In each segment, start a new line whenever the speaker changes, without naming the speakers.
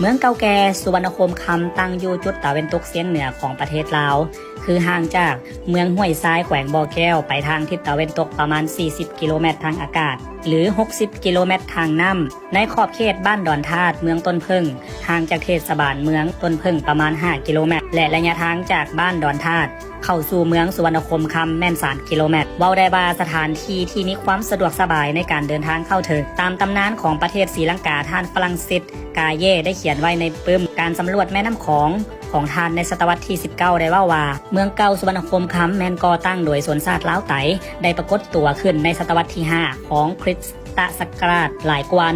เมืองเก่าแก่สุวรรณคมคำตั้งอยู่จุดตะวันตกเฉียงเหนือของประเทศลาวคือห่างจากเมืองห้วยทรายแขวงบ่อแก้วไปทางทิศตะวันตกประมาณ40กิโลเมตรทางอากาศหรือ60กิโลเมตรทางน้ำในขอบเขตบ้านดอนธาตุเมืองต้นพึ่งห่างจากเทศบาลเมืองต้นพึ่งประมาณ5กิโลเมตรและระยะทางจากบ้านดอนธาตุเข้าสู่เมืองสุวรรณคมคำแม่น3กิโลเมตรเว้าได้ว่าสถานที่ที่มีความสะดวกสบายในการเดินทางเข้าถึงตามตำนานของประเทศศรีลังกาท่านฝรั่งเศสกาเย่ได้เขียนไว้ในปึ้มการสำรวจแม่น้ำของท่านในศตวรรษที่19ได้ว่าเมืองเก่าสุวรรณคมคำแม่นก่อตั้งโดยสวนศาสตร์ล้าวไตได้ปรากฏตัวขึ้นในศตวรรษที่5ของคริสตศักราชหลายกว่า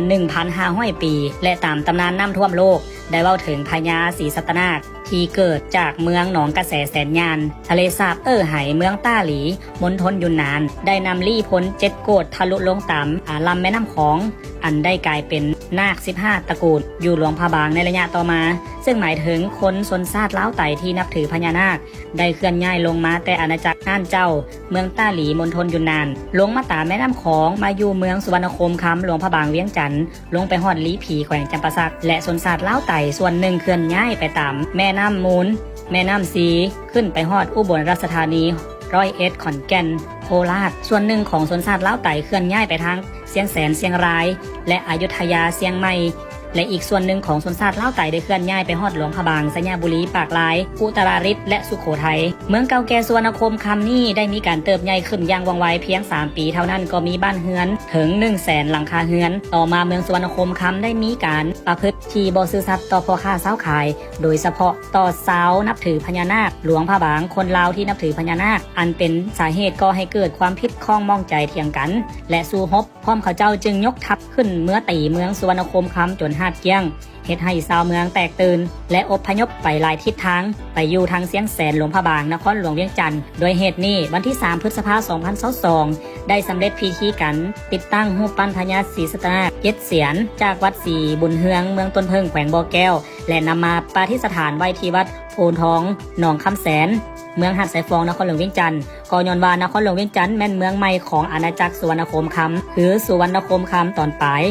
1,500 ปีและตามตำนานน้ำท่วมโลกได้เว้าถึงพญาศรีสัตนาคที่เกิดจากเมืองหนองกระแสแสนยานทะเลสาบไหเมืองต้าหลีมณฑลยุนนานได้นำลี่พ้น7โกฏทะลุลงตามลำแม่น้ำของอันได้กลายเป็นนาค15ตระกูลอยู่หลวงพระบางในระยะต่อมาซึ่งหมายถึงคนชนชาติล้าวไตที่นับถือพญานาคได้เคลื่อนย้ายลงมาแต่อาณาจักรน่านเจ้าเมืองต้าหลีมณฑลยุนนานลงมาตามแม่น้ำของมาอยู่เมืองสุวรรณคมคำหลวงพระบางเวียงจันทน์ลงไปฮอดลีผีแขวงจำปาสักและชนชาติล้าวไตส่วนหนึ่งเคลื่อนย้ายไปตามแม่น้ำมูลแม่น้ำสีขึ้นไปฮอดอุบลราชธานี101ขอนแก่นโคราชส่วนหนึ่งของชนชาติล้าวไตเคลื่อนย้ายไปทางเชียงแสนเชียงรายและอยุธยาเชียงใหม่และอีกส่วนหนึ่งของชนชาติล้าวไตได้เคลื่อนย้ายไปฮอดหลวงพระบางสัญญาบุรีปากลายอุตรดิตถ์และสุโขทัยเมืองเก่าแก่สุวรรณคมคำนี้ได้มีการเติบใหญ่ขึ้นอย่างว่องไวเพียง3ปีเท่านั้นก็มีบ้านเฮือนถึง 100,000 หลังคาเฮือนต่อมาเมืองสุวรรณคมคำได้มีการประพฤติที่บ่ซื่อสัตย์ต่อพ่อค้าเช้าขายโดยเฉพาะต่อสาวนับถือพญานาคหลวงพระบางคนลาวที่นับถือพญานาคอันเป็นสาเหตุก่อให้เกิดความผิดข้องมองใจเถียงกันและสู้รบพร้อมเขาเจ้าจึงยกทัพขึ้นเมื่อตีเมืองสุวรรณคมคำจนหาดเกี้ยงเฮ็ดให้ชาวเมืองแตกตื่นและอพยพไปหลายทิศทางไปอยู่ทางเสียงแสนหลวงพระบางนครหลวงเวียงจันทน์โดยเหตุนี้วันที่3พฤษภาคม2022ได้สำเร็จพิธีกันติดตั้งรูปปั้นพญาศรีสัตนาค7เสียนจากวัดศรีบุญเฮืองเมืองต้นเพิงแขวงบ่อแก้วและนำมาประดิษฐานไว้ที่วัดโพนทองหนองคำแสนเมืองหัดสายฟองนครหลวงเวียงจันทน์ก็ย้อนว่านครหลวงเวียงจันทน์แม่นเมืองใหม่ของอาณาจักรสุวรรณคมคำหรือสุวรรณคมคำตอนปลาย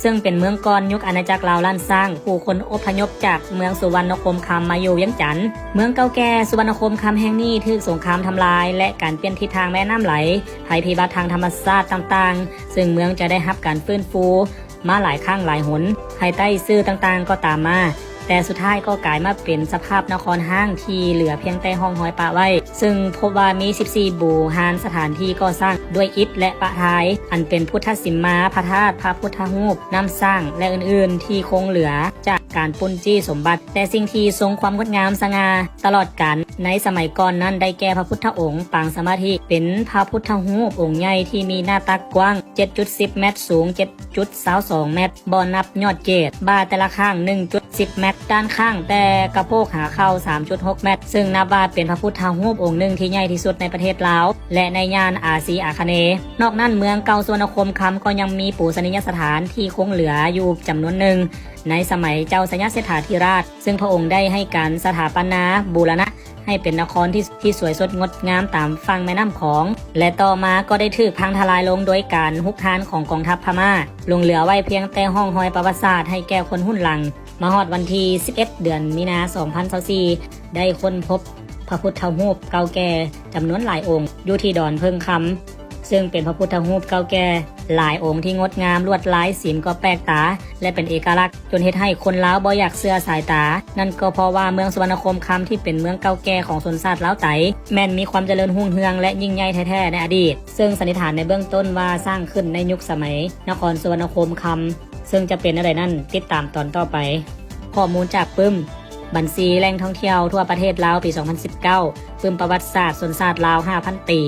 ซึ่งเป็นเมืองก่อนยุคอาณาจักรลาวล้านสร้างผู้คนอพยพจากเมืองสุวรรณคมคำมาอยู่เวียงจันทน์เมืองเก่าแก่สุวรรณคมคำแห่งนี้ถูกสงครามทำลายและการเปลี่ยนทิศทางแม่น้ำไหลภัยพิบัติทางธรรมชาติต่างๆซึ่งเมืองจะได้รับการฟื้นฟูมาหลายครั้งหลายหนภายใต้ชื่อต่างๆก็ตามมาแต่สุดท้ายก็กลายมาเป็นสภาพนครห้างที่เหลือเพียงแต่ห้องหอยปะไว้ซึ่งพบว่ามี14บูหานสถานที่ก่อสร้างด้วยอิฐและปะทายอันเป็นพุทธสิมมาพระธาตุพระพุทธรูปน้ำสร้างและอื่นๆที่คงเหลือจากการปุ้นจี้สมบัติแต่สิ่งที่ทรงความงดงามสง่าตลอดกาลในสมัยก่อนนั้นได้แก่พระพุทธองค์ปางสมาธิเป็นพระพุทธรูปองค์ใหญ่ที่มีหน้าตักกว้าง 7.10 เมตรสูง 7.22 เมตรบ่นับยอดเกศบ่าแต่ละข้าง 1.10 เมตรด้านข้างแต่กระโปงหาเข้า 3.6 เมตรซึ่งนับว่าเป็นพระพุทธรูปองค์หนึ่งที่ใหญ่ที่สุดในประเทศลาวและในย่านอาซีอาคเนย์นอกนั้นเมืองเก่าสุวรรณคมคำก็ยังมีปูชนียสถานที่คงเหลืออยู่จำนวนหนึ่งในสมัยเจ้าสยามเศรษฐาธิราชซึ่งพระองค์ได้ให้การสถาปนาบูรณะให้เป็นนครที่สวยสดงดงามตามฝั่งแม่น้ำของและต่อมาก็ได้ถูกพังทลายลงโดยการฮุกคานของกองทัพพม่าลงเหลือไว้เพียงแต่ห้องหอยประวัติศาสตร์ให้แก่คนหุ้นหลังมาฮอดวันที่11เดือนมีนาคม2024ได้ค้นพบพระพุทธรูปเก่าแก่จำนวนหลายองค์อยู่ที่ดอนเพิงคำซึ่งเป็นพระพุทธรูปเก่าแก่หลายองค์ที่งดงามลวดลายศิลป์ก็แปลกตาและเป็นเอกลักษณ์จนเฮ็ดให้คนลาวบ่อยากเชื่อสายตานั่นก็เพราะว่าเมืองสุวรรณคมคำที่เป็นเมืองเก่าแก่ของชนชาติลาวไตแม้นมีความเจริญรุ่งเรืองและยิ่งใหญ่แท้ๆในอดีตซึ่งสันนิษฐานในเบื้องต้นว่าสร้างขึ้นในยุคสมัยนครสุวรรณคมคำซึ่งจะเป็นอะไรนั่นติดตามตอนต่อไปข้อมูลจากปึ้มบัญชีแหล่งท่องเที่ยวทั่วประเทศลาวปี 2019 ปึ้มประวัติศาสตร์ชนชาติลาว 5,000 ปี